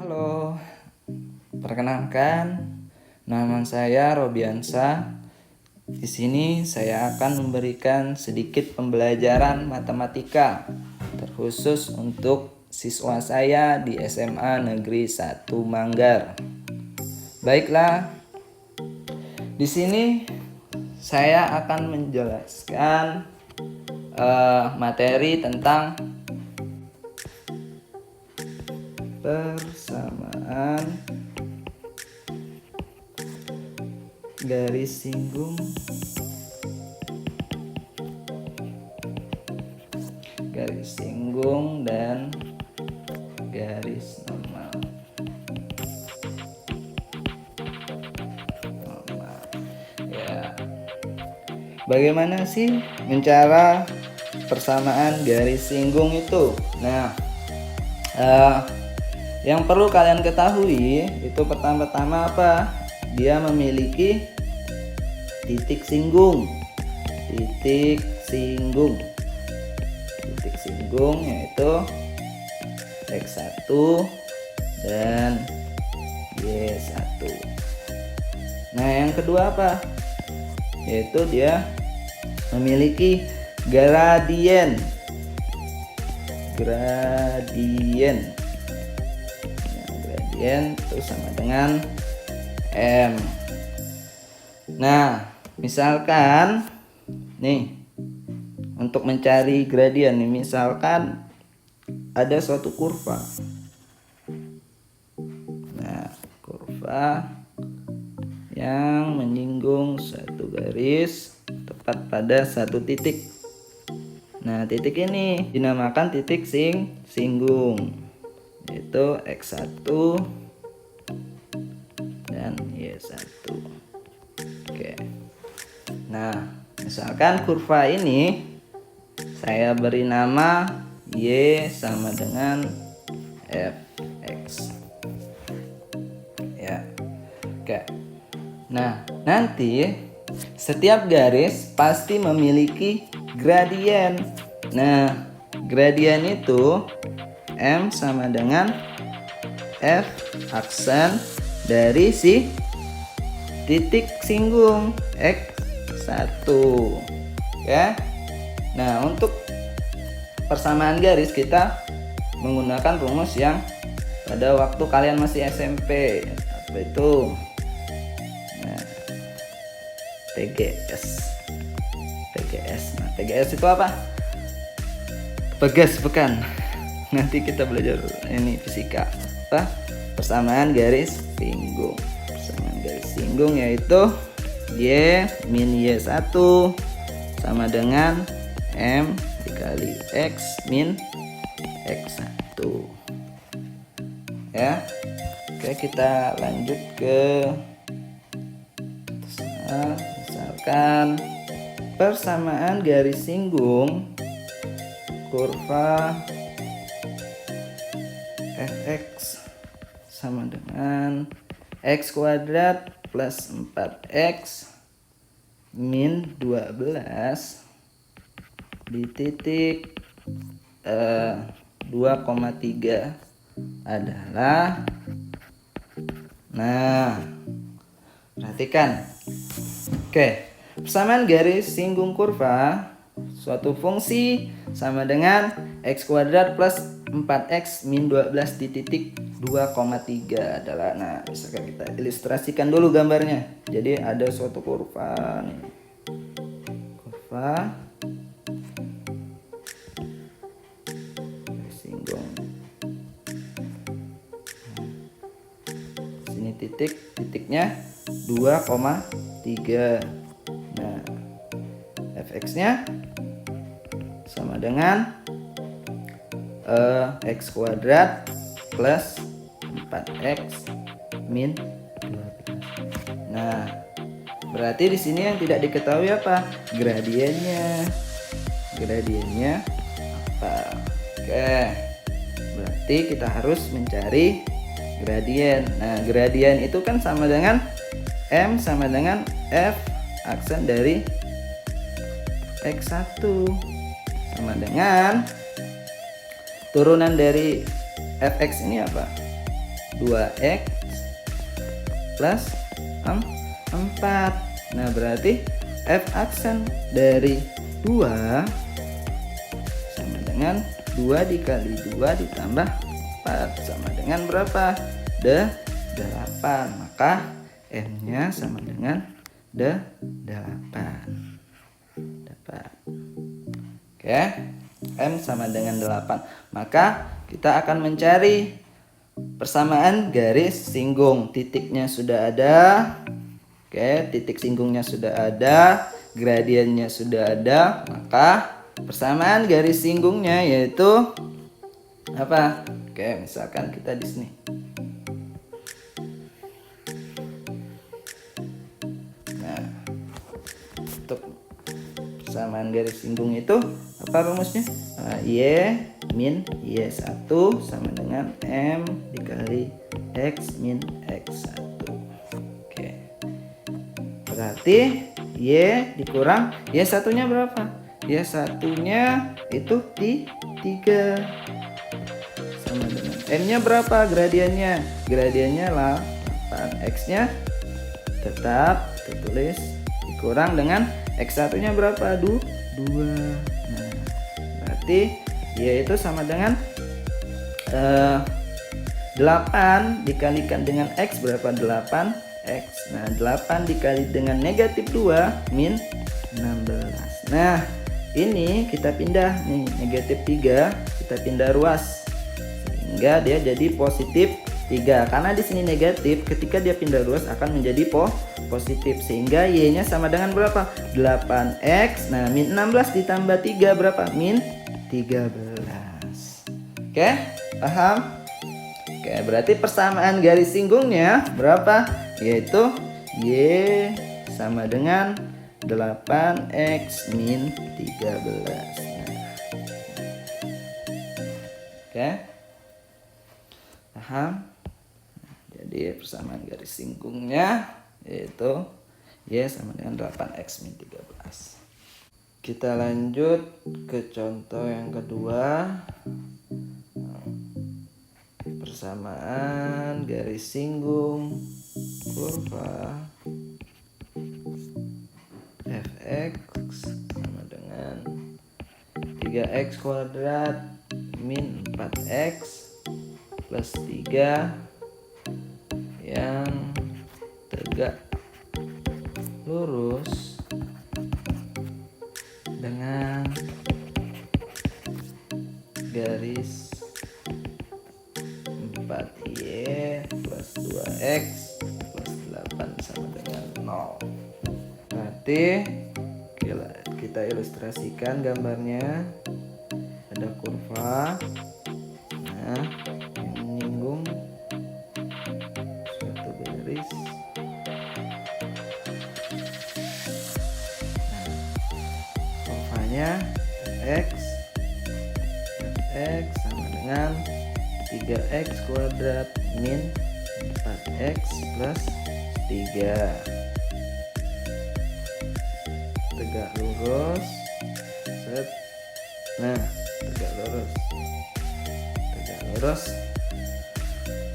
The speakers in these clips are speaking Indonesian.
Halo, perkenalkan, nama saya Robiansa. Di sini saya akan memberikan sedikit pembelajaran matematika terkhusus untuk siswa saya di SMA Negeri 1 Manggar. Baiklah, di sini saya akan menjelaskan materi tentang persamaan garis singgung dan garis normal. Ya, bagaimana sih mencara persamaan garis singgung itu? Nah, yang perlu kalian ketahui itu pertama-tama apa? Dia memiliki titik singgung. Titik singgung yaitu X1 dan Y1. Nah, yang kedua apa? Yaitu dia memiliki gradien. Gradien itu sama dengan M. Nah, misalkan nih, untuk mencari gradien nih, misalkan ada suatu kurva. Nah, kurva yang menyinggung satu garis tepat pada satu titik. Nah, titik ini dinamakan titik singgung, yaitu X1 dan Y1. Oke. Nah, misalkan kurva ini saya beri nama Y sama dengan Fx. Ya. Oke. Nah, nanti setiap garis pasti memiliki gradien. Nah, gradien itu M sama dengan F aksen dari si titik singgung X1. Ya. Nah, untuk persamaan garis kita menggunakan rumus yang pada waktu kalian masih SMP. Apa itu? Nah, TGS. Nah, TGS itu apa? Pegas bukan? Nanti kita belajar ini fisika. Apa? Persamaan garis singgung. Persamaan garis singgung yaitu Y min Y1 sama dengan M dikali X min X1. Ya. Oke, kita lanjut ke misalkan persamaan garis singgung kurva Fx sama dengan X kuadrat plus 4X min 12 di titik 2,3 adalah, nah, perhatikan. Oke, persamaan garis singgung kurva suatu fungsi sama dengan X kuadrat plus 4X min 12 di titik 2,3 adalah, nah, misalkan kita ilustrasikan dulu gambarnya. Jadi ada suatu kurva nih. Kurva singgung. Sini titiknya 2,3. Nah, Fx-nya sama dengan X kuadrat plus 4X min 12. Nah, berarti di sini yang tidak diketahui apa? Gradiennya. Gradiennya apa? Oke. Berarti kita harus mencari gradien. Nah, gradien itu kan sama dengan M sama dengan F aksen dari X1 sama dengan turunan dari Fx ini apa? 2x plus 4. Nah berarti f aksen dari 2 sama dengan 2 dikali 2 ditambah 4 sama dengan berapa? 8. Maka m nya sama dengan 8. Oke, m sama dengan 8. Maka kita akan mencari persamaan garis singgung. Titiknya sudah ada. Oke, titik singgungnya sudah ada, gradiennya sudah ada. Maka persamaan garis singgungnya yaitu apa? Oke, misalkan kita di sini. Nah, untuk persamaan garis singgung itu apa rumusnya? Y min Y1 sama dengan M dikali X min X1. Oke. Berarti Y dikurang Y1 nya berapa? Y1 nya itu 3 sama dengan M nya berapa gradiennya? Gradiennya 8. X nya tetap ditulis dikurang dengan X1 nya berapa? 2. Nah, berarti Y itu sama dengan 8 dikalikan dengan X berapa? 8X. Nah 8 dikali dengan negatif 2 min 16. Nah ini kita pindah nih, negatif 3 kita pindah ruas sehingga dia jadi positif 3. Karena di sini negatif, ketika dia pindah ruas akan menjadi positif, sehingga Y nya sama dengan berapa? 8X. Nah min 16 ditambah 3 berapa? Min 13. Oke, paham? Oke, berarti persamaan garis singgungnya berapa? Yaitu Y sama dengan 8X min 13. Nah. Oke, paham? Jadi persamaan garis singgungnya yaitu Y sama dengan 8X min 13. Kita lanjut ke contoh yang kedua. Persamaan garis singgung kurva fx sama dengan 3x kuadrat min 4x plus 3 yang tegak lurus dengan garis 4y plus 2x plus 8 sama dengan 0. Berarti kita ilustrasikan gambarnya. Ada kurva, nah yang menyinggung suatu garis. Kurvanya x sama dengan 3x kuadrat min 4x plus 3. Tegak lurus. Set. Nah, tegak lurus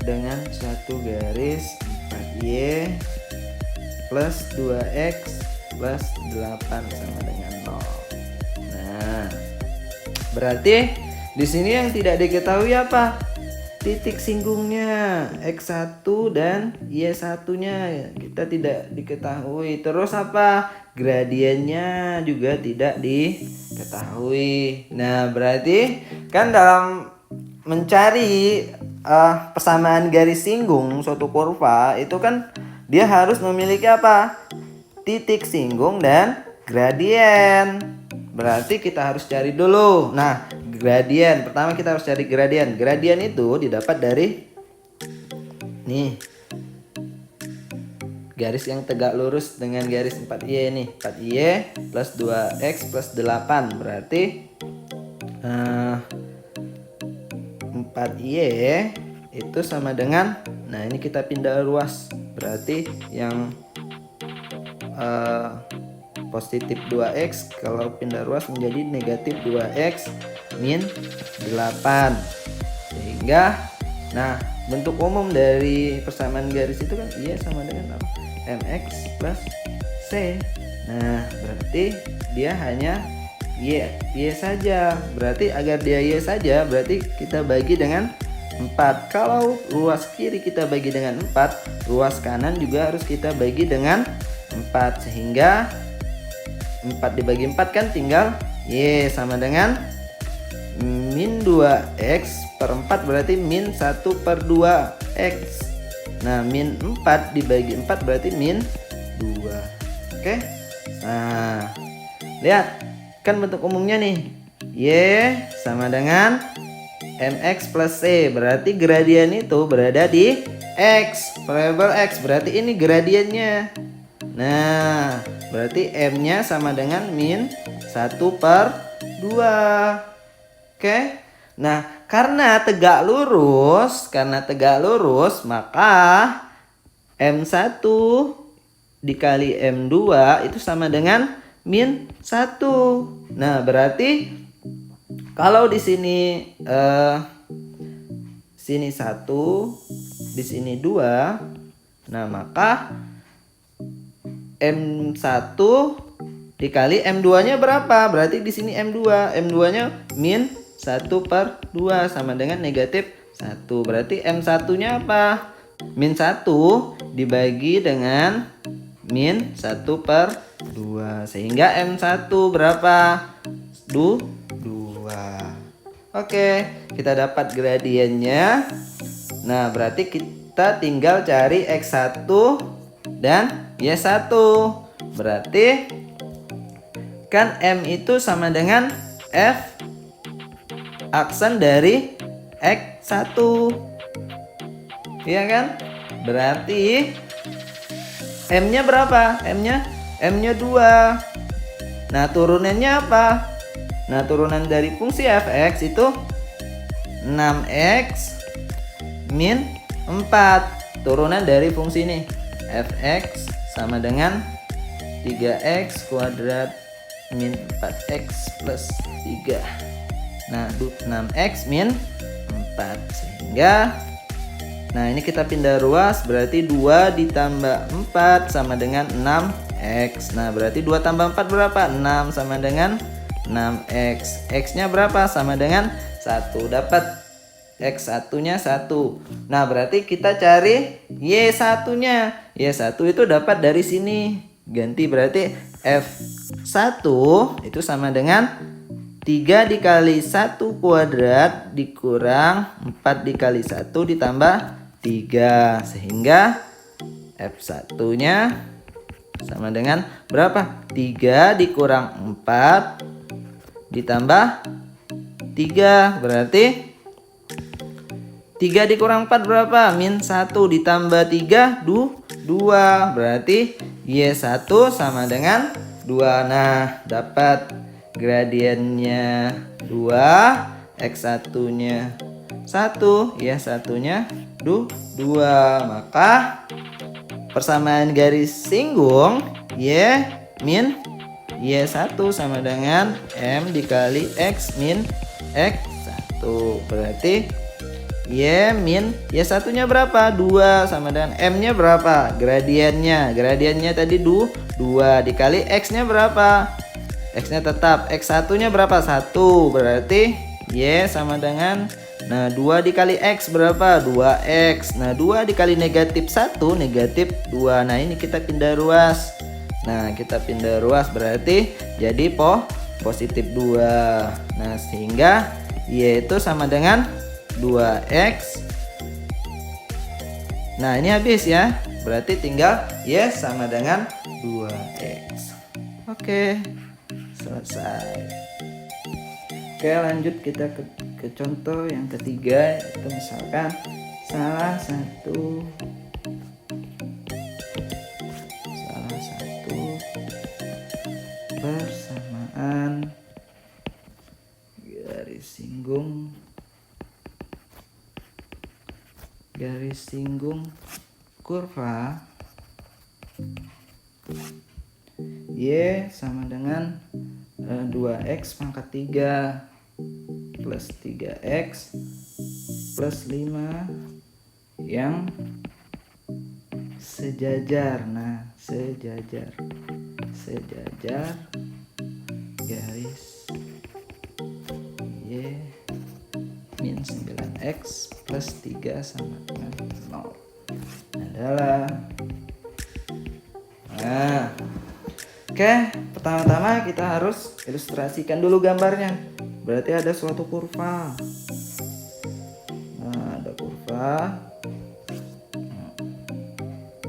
dengan satu garis 4y plus 2x plus 8 sama dengan 0. Nah, berarti di sini yang tidak diketahui apa? Titik singgungnya X1 dan Y1-nya kita tidak diketahui. Terus apa? Gradiennya juga tidak diketahui. Nah, berarti kan dalam mencari persamaan garis singgung suatu kurva itu kan dia harus memiliki apa? Titik singgung dan gradien. Berarti kita harus cari dulu. Nah, gradien. Pertama kita harus cari gradien. Gradien itu didapat dari nih. Garis yang tegak lurus dengan garis 4y nih. 4y plus 2x plus 8. Berarti 4y itu sama dengan, nah ini kita pindah ruas. Berarti yang positif 2x kalau pindah ruas menjadi negatif 2x min 8, sehingga Nah, bentuk umum dari persamaan garis itu kan Y sama dengan apa? MX plus C. Nah, berarti dia hanya Y saja. Berarti agar dia Y saja, berarti kita bagi dengan 4. Kalau ruas kiri kita bagi dengan 4, ruas kanan juga harus kita bagi dengan 4. Sehingga 4 dibagi 4 kan tinggal Y sama dengan min 2x per 4 berarti min 1 per 2x. Nah, min 4 dibagi 4 berarti min 2. Oke. Nah, lihat kan bentuk umumnya nih. Y sama dengan mx plus c, berarti gradian itu berada di x, variabel x, berarti ini gradiennya. Nah, berarti m nya sama dengan min 1 per 2. Oke. Nah, karena tegak lurus, maka M1 dikali M2 itu sama dengan min 1. Nah, berarti kalau di sini sini 1, di sini 2. Nah, maka M1 dikali M2-nya berapa? Berarti di sini M2. M2-nya min 1 per 2 sama dengan negatif 1. Berarti M1-nya apa? Min 1 dibagi dengan min 1 per 2. Sehingga M1 berapa? 2. Oke, kita dapat gradiennya. Nah, berarti kita tinggal cari X1 dan Y1. Berarti kan M itu sama dengan F aksen dari X1. Iya kan? Berarti M-nya berapa? M-nya 2. Nah, turunannya apa? Nah, turunan dari fungsi fx itu 6x min 4. Turunan dari fungsi ini fx sama dengan 3x kuadrat min 4x plus 3. Nah, 6x min 4. Sehingga, nah ini kita pindah ruas, berarti 2 ditambah 4 sama dengan 6x. Nah, berarti 2 tambah 4 berapa? 6 sama dengan 6x. X-nya berapa? Sama dengan 1. Dapat X1-nya 1. Nah, berarti kita cari Y1-nya. Y1 itu dapat dari sini. Ganti, berarti F1 itu sama dengan 3 dikali 1 kuadrat dikurang 4 dikali 1 ditambah 3. Sehingga F1-nya sama dengan berapa? 3 dikurang 4 ditambah 3. Berarti 3 dikurang 4 berapa? Min 1 ditambah 3, 2. Berarti Y1 sama dengan 2. Nah, dapat gradiennya 2, X1-nya 1, Y1-nya 2. Maka persamaan garis singgung Y min Y1 sama dengan M dikali X min X1. Berarti Y min Y1-nya berapa? 2 sama dengan M-nya berapa? Gradiennya tadi 2 dikali X-nya berapa? X-nya tetap. X1-nya berapa? 1. Berarti Y sama dengan, nah 2 dikali X berapa? 2X. Nah, 2 dikali negatif 1, negatif 2. Nah, ini kita pindah ruas. Nah, kita pindah ruas berarti jadi positif 2. Nah, sehingga Y itu sama dengan 2X. Nah, ini habis ya. Berarti tinggal Y sama dengan 2X. Oke, selesai. Oke, lanjut kita ke contoh yang ketiga. Itu misalkan salah satu persamaan garis singgung kurva Y sama dengan 2x pangkat 3 plus 3x plus 5 yang sejajar. Nah, sejajar garis Y min 9x plus 3 sama dengan 0 adalah. Nah, oke, pertama-tama kita harus ilustrasikan dulu gambarnya. Berarti ada suatu kurva. Nah, ada kurva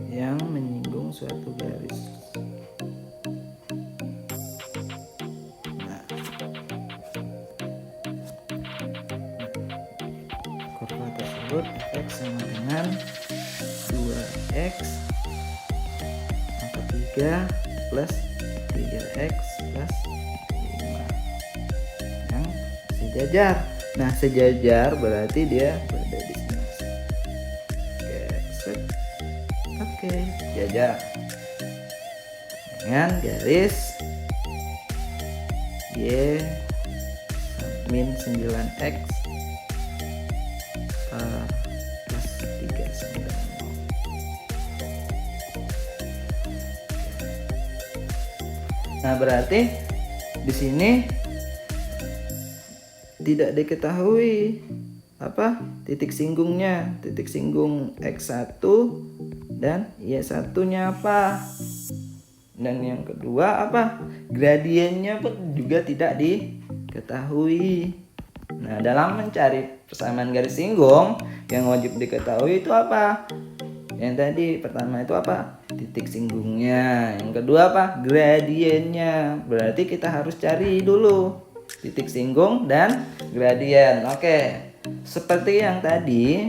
yang menyinggung suatu garis. Nah, kurva tersebut x sama dengan 2x pangkat 3 plus 3x plus 5 yang sejajar. Nah, sejajar berarti dia berada di sini. Oke, set. Oke, sejajar dengan garis Y min 9x plus 3 sama dengan 0. Nah, berarti di sini tidak diketahui apa titik singgungnya, titik singgung x1 dan y1 nya apa, dan yang kedua apa, gradiennya pun juga tidak diketahui. Nah, dalam mencari persamaan garis singgung yang wajib diketahui itu apa? Yang tadi pertama itu apa? Titik singgungnya. Yang kedua apa? Gradiennya. Berarti kita harus cari dulu titik singgung dan gradien. Oke, seperti yang tadi,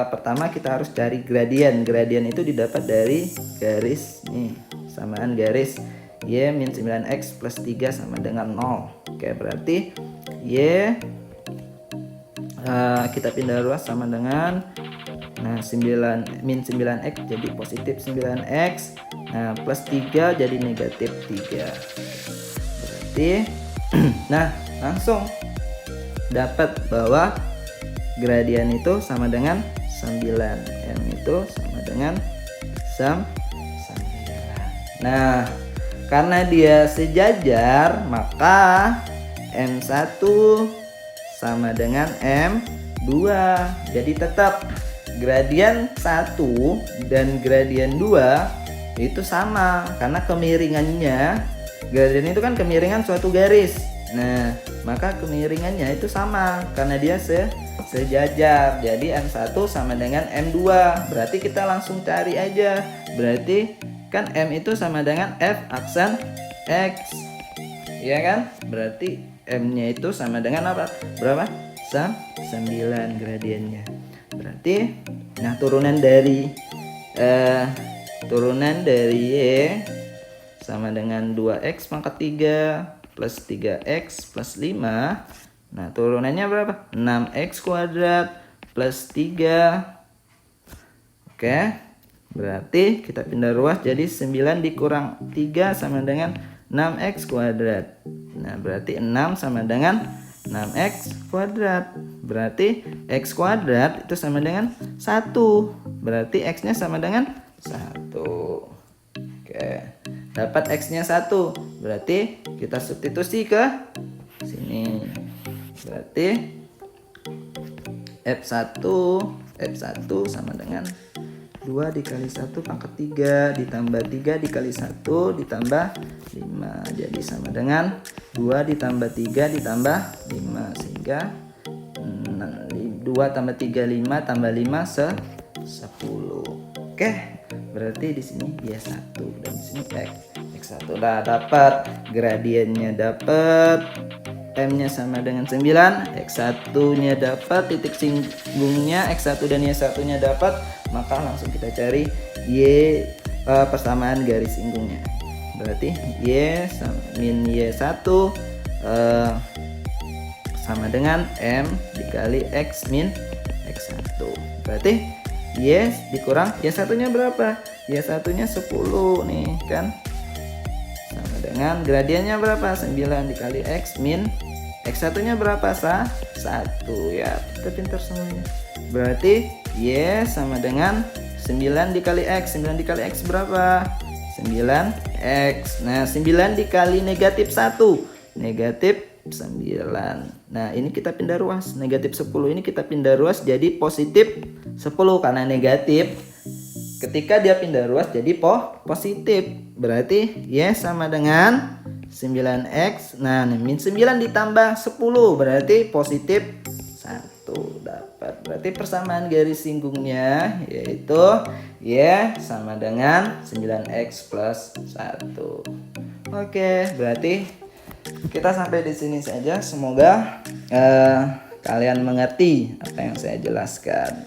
pertama kita harus cari gradien. Gradien itu didapat dari garis nih, samaan garis Y min 9x plus 3 sama dengan 0. Oke, berarti Y kita pindah ruas sama dengan, nah, 9 min 9x jadi positif 9x, nah, plus 3 jadi negatif 3. Berarti nah, langsung dapat bahwa gradien itu sama dengan 9, M itu sama dengan 9. Nah, karena dia sejajar, maka M1 sama dengan M2. Jadi tetap gradien 1 dan gradien 2 itu sama, karena kemiringannya, gradien itu kan kemiringan suatu garis. Nah, maka kemiringannya itu sama karena dia sejajar. Jadi M1 sama dengan M2. Berarti kita langsung cari aja. Berarti kan M itu sama dengan F aksen X. Iya kan? Berarti M-nya itu sama dengan apa? Berapa? 9 gradiennya. Berarti nah turunan dari Y sama dengan 2x pangkat 3 plus 3x plus 5. Nah, turunannya berapa? 6x kuadrat plus 3. Oke, berarti kita pindah ruas jadi 9 dikurang 3 sama dengan 6x kuadrat. Nah, berarti 6 sama dengan 6x kuadrat. Berarti x kuadrat itu sama dengan 1. Berarti x-nya sama dengan 1. Oke, dapat x-nya 1. Berarti kita substitusi ke sini. Berarti F1 sama dengan 2 dikali 1 pangkat 3 ditambah 3 dikali 1 ditambah 5. Jadi sama dengan 2 ditambah 3 ditambah 5, sehingga 2 tambah 3 5 tambah 5 10. Oke, berarti di sini Y1 dan di sini X1. Udah dapat gradiennya, dapat M-nya sama dengan 9, X1-nya dapat, titik singgungnya X1 dan Y1-nya dapat, maka langsung kita cari persamaan garis singgungnya. Berarti Y min Y1 sama dengan M dikali X min X1. Berarti Y dikurang Y1-nya berapa? Y1-nya 10 nih kan. Sama dengan gradiennya berapa? 9 dikali X min X1 nya berapa sah? 1 ya, kita pintar semuanya. Berarti Y sama dengan 9 dikali X. 9 dikali X berapa? 9X. Nah 9 dikali negatif 1, negatif 9. Nah ini kita pindah ruas, negatif 10 ini kita pindah ruas jadi positif 10 karena negatif. Ketika dia pindah ruas jadi positif, berarti Y sama dengan 9X. Nah min 9 ditambah 10 berarti positif 1 dapat. Berarti persamaan garis singgungnya yaitu Y sama dengan 9X plus 1. Oke, berarti kita sampai di sini saja. Semoga kalian mengerti apa yang saya jelaskan.